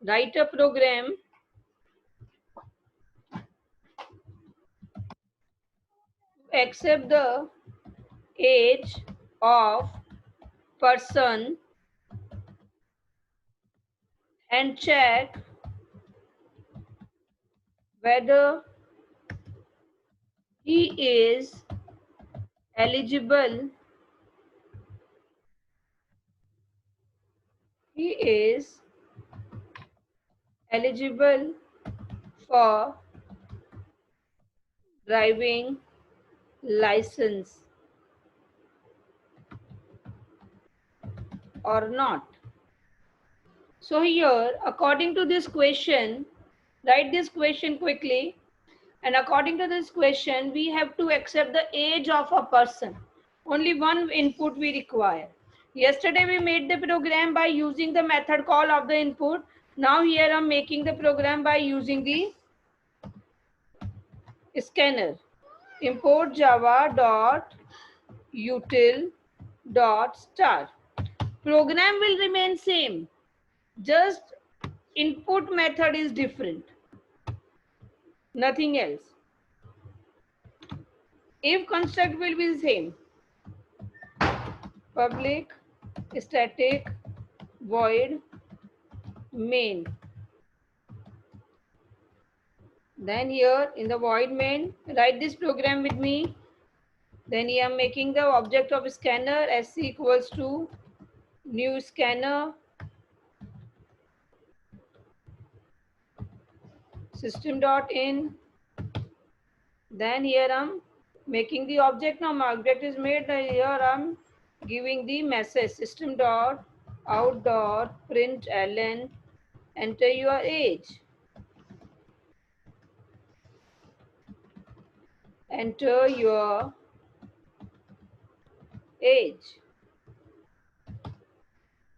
Write a program accept the age of person and check whether he is eligible he is eligible for driving license or not. So here, according to this question, write this question quickly. And according to this question, we have to accept the age of a person. Only one input we require. Yesterday we made the program by using the method call of the input. Now here I'm making the program by using the scanner. Import java dot util dot star. Program will remain same. Just input method is different. Nothing else. If construct will be the same. Public static void main. Then here in the void main, write this program with me. Then here I am making the object of scanner sc equals to new scanner system.in. Then here I am making the object. Now my object is made. Here I am giving the message system.out.println. Enter your age. Enter your age.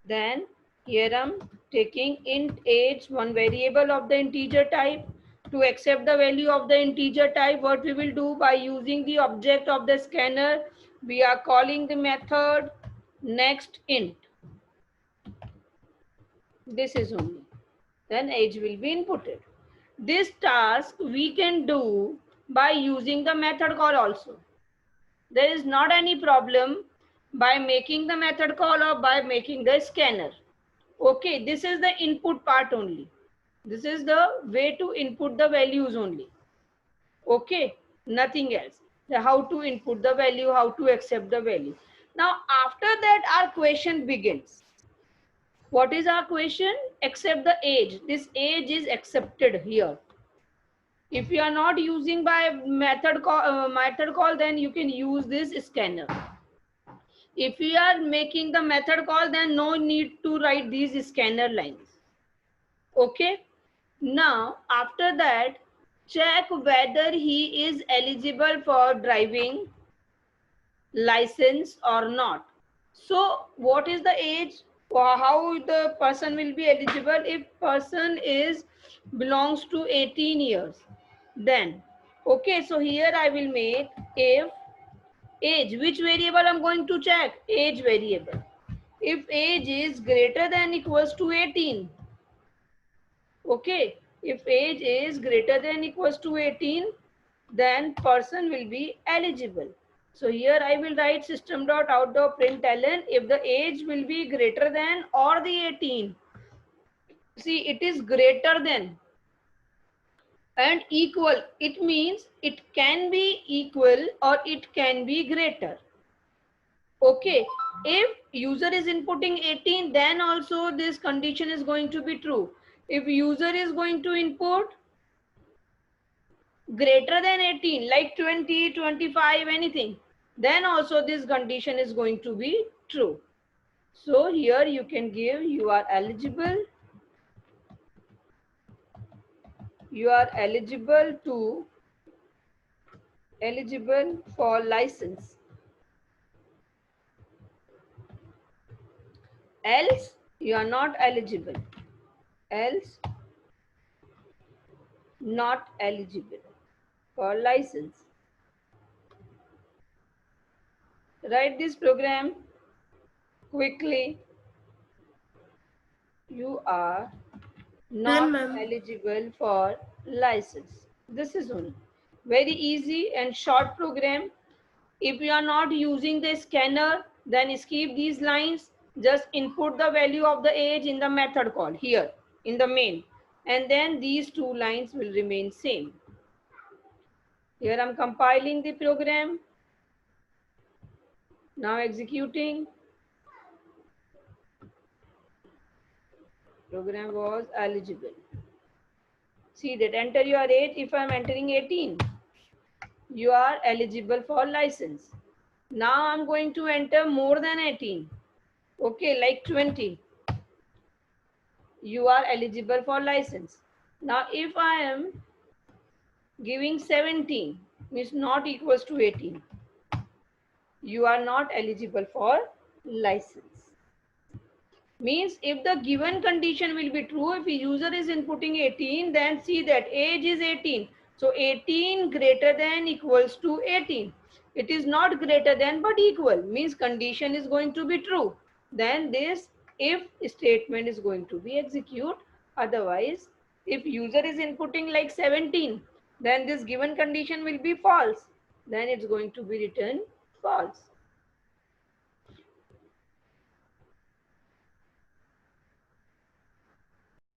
Then here I'm taking int age, one variable of the integer type. To accept the value of the integer type, what we will do by using the object of the scanner, we are calling the method next int. This is only. Then age will be inputted. This task we can do by using the method call also. There is not any problem by making the method call or by making the scanner. Okay, this is the input part only. This is the way to input the values only. Okay, nothing else. How to input the value, how to accept the value. Now, after that, our question begins. What is our question? Accept the age. This age is accepted here. If you are not using by method call, then you can use this scanner. If we are making the method call, then no need to write these scanner lines. Okay. Now, after that, check whether he is eligible for driving license or not. So, what is the age? How the person will be eligible? If person is belongs to 18 years, then okay. So here I will make if age. Which variable I'm going to check? Age variable. If age is greater than equals to 18, okay, if age is greater than equals to 18, then person will be eligible. So here I will write system.out.println if the age will be greater than or the 18. See, it is greater than and equal. It means it can be equal or it can be greater. Okay, if user is inputting 18, then also this condition is going to be true. If user is going to input greater than 18, like 20, 25, anything, then also this condition is going to be true. So here you can give you are eligible to eligible for license, else you are not eligible, else not eligible for license. Write this program quickly. You are not ma'am. eligible for license. This is only very easy and short program. If you are not using the scanner, then skip these lines. Just input the value of the age in the method call here in the main. And then these two lines will remain same. Here I'm compiling the program. Now executing. Program was eligible. See that enter your age. If I'm entering 18, you are eligible for license. Now I'm going to enter more than 18. Okay, like 20. You are eligible for license. Now if I am giving 17, means not equals to 18, you are not eligible for license. Means if the given condition will be true, if a user is inputting 18, then see that age is 18. So 18 greater than equals to 18. It is not greater than but equal, means condition is going to be true. Then this if statement is going to be execute. Otherwise, if user is inputting like 17, then this given condition will be false. Then it's going to be written false.